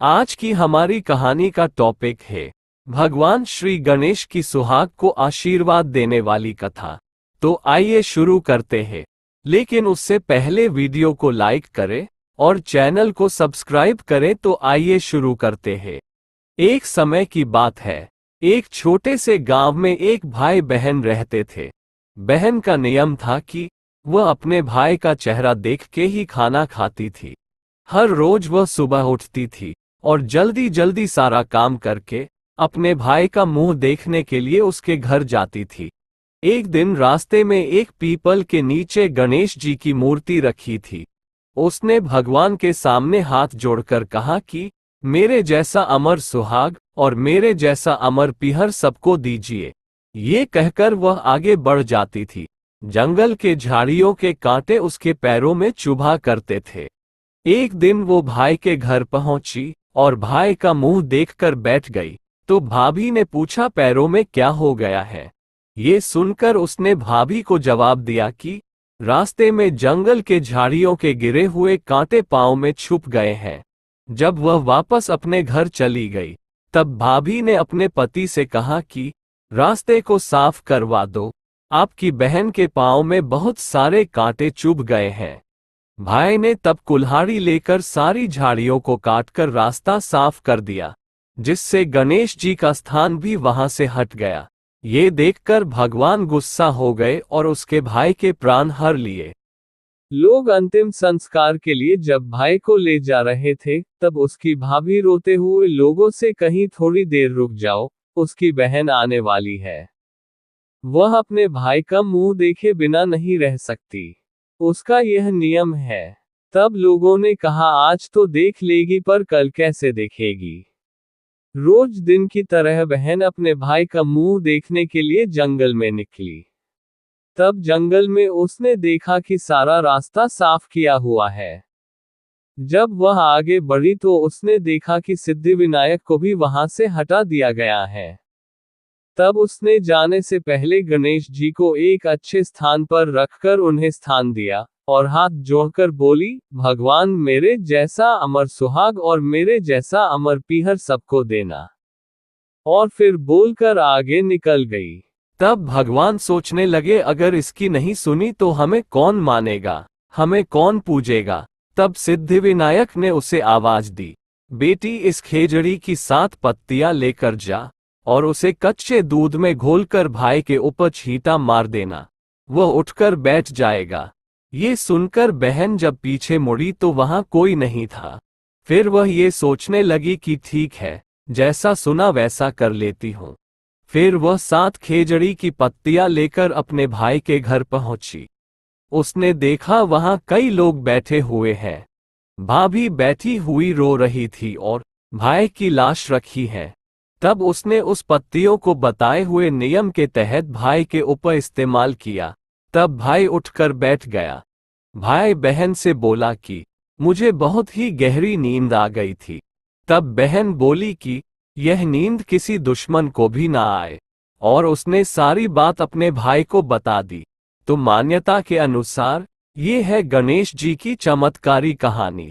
आज की हमारी कहानी का टॉपिक है भगवान श्री गणेश की सुहाग को आशीर्वाद देने वाली कथा। तो आइए शुरू करते हैं, लेकिन उससे पहले वीडियो को लाइक करें और चैनल को सब्सक्राइब करें। तो आइए शुरू करते हैं। एक समय की बात है, एक छोटे से गांव में एक भाई बहन रहते थे। बहन का नियम था कि वह अपने भाई का चेहरा देख के ही खाना खाती थी। हर रोज वह सुबह उठती थी और जल्दी जल्दी सारा काम करके अपने भाई का मुंह देखने के लिए उसके घर जाती थी। एक दिन रास्ते में एक पीपल के नीचे गणेश जी की मूर्ति रखी थी। उसने भगवान के सामने हाथ जोड़कर कहा कि मेरे जैसा अमर सुहाग और मेरे जैसा अमर पीहर सबको दीजिए। ये कहकर वह आगे बढ़ जाती थी। जंगल के झाड़ियों के कांटे उसके पैरों में चुभा करते थे। एक दिन वो भाई के घर पहुंची और भाई का मुंह देखकर बैठ गई। तो भाभी ने पूछा, पैरों में क्या हो गया है? ये सुनकर उसने भाभी को जवाब दिया कि रास्ते में जंगल के झाड़ियों के गिरे हुए कांटे पांव में छुप गए हैं। जब वह वापस अपने घर चली गई, तब भाभी ने अपने पति से कहा कि रास्ते को साफ करवा दो, आपकी बहन के पांव में बहुत सारे कांटे चुभ गए हैं। भाई ने तब कुल्हाड़ी लेकर सारी झाड़ियों को काटकर रास्ता साफ कर दिया, जिससे गणेश जी का स्थान भी वहां से हट गया। ये देखकर भगवान गुस्सा हो गए और उसके भाई के प्राण हर लिए। लोग अंतिम संस्कार के लिए जब भाई को ले जा रहे थे, तब उसकी भाभी रोते हुए लोगों से कहीं थोड़ी देर रुक जाओ, उसकी बहन आने वाली है। वह अपने भाई का मुंह देखे बिना नहीं रह सकती, उसका यह नियम है। तब लोगों ने कहा, आज तो देख लेगी पर कल कैसे देखेगी। रोज दिन की तरह बहन अपने भाई का मुंह देखने के लिए जंगल में निकली। तब जंगल में उसने देखा कि सारा रास्ता साफ किया हुआ है। जब वह आगे बढ़ी तो उसने देखा कि सिद्धिविनायक को भी वहां से हटा दिया गया है। तब उसने जाने से पहले गणेश जी को एक अच्छे स्थान पर रखकर उन्हें स्थान दिया और हाथ जोड़कर बोली, भगवान मेरे जैसा अमर सुहाग और मेरे जैसा अमर पीहर सबको देना। और फिर बोलकर आगे निकल गई। तब भगवान सोचने लगे, अगर इसकी नहीं सुनी तो हमें कौन मानेगा, हमें कौन पूजेगा। तब सिद्धिविनायक ने उसे आवाज दी, बेटी इस खेजड़ी की 7 पत्तियां लेकर जा और उसे कच्चे दूध में घोलकर भाई के ऊपर छींटा मार देना, वह उठकर बैठ जाएगा। ये सुनकर बहन जब पीछे मुड़ी तो वहां कोई नहीं था। फिर वह ये सोचने लगी कि ठीक है, जैसा सुना वैसा कर लेती हूँ। फिर वह 7 खेजड़ी की पत्तियां लेकर अपने भाई के घर पहुंची। उसने देखा वहां कई लोग बैठे हुए हैं। भाभी बैठी हुई रो रही थी और भाई की लाश रखी है। तब उसने उस पत्तियों को बताए हुए नियम के तहत भाई के ऊपर इस्तेमाल किया। तब भाई उठकर बैठ गया। भाई बहन से बोला कि मुझे बहुत ही गहरी नींद आ गई थी। तब बहन बोली कि यह नींद किसी दुश्मन को भी ना आए, और उसने सारी बात अपने भाई को बता दी। तो मान्यता के अनुसार ये है गणेश जी की चमत्कारी कहानी।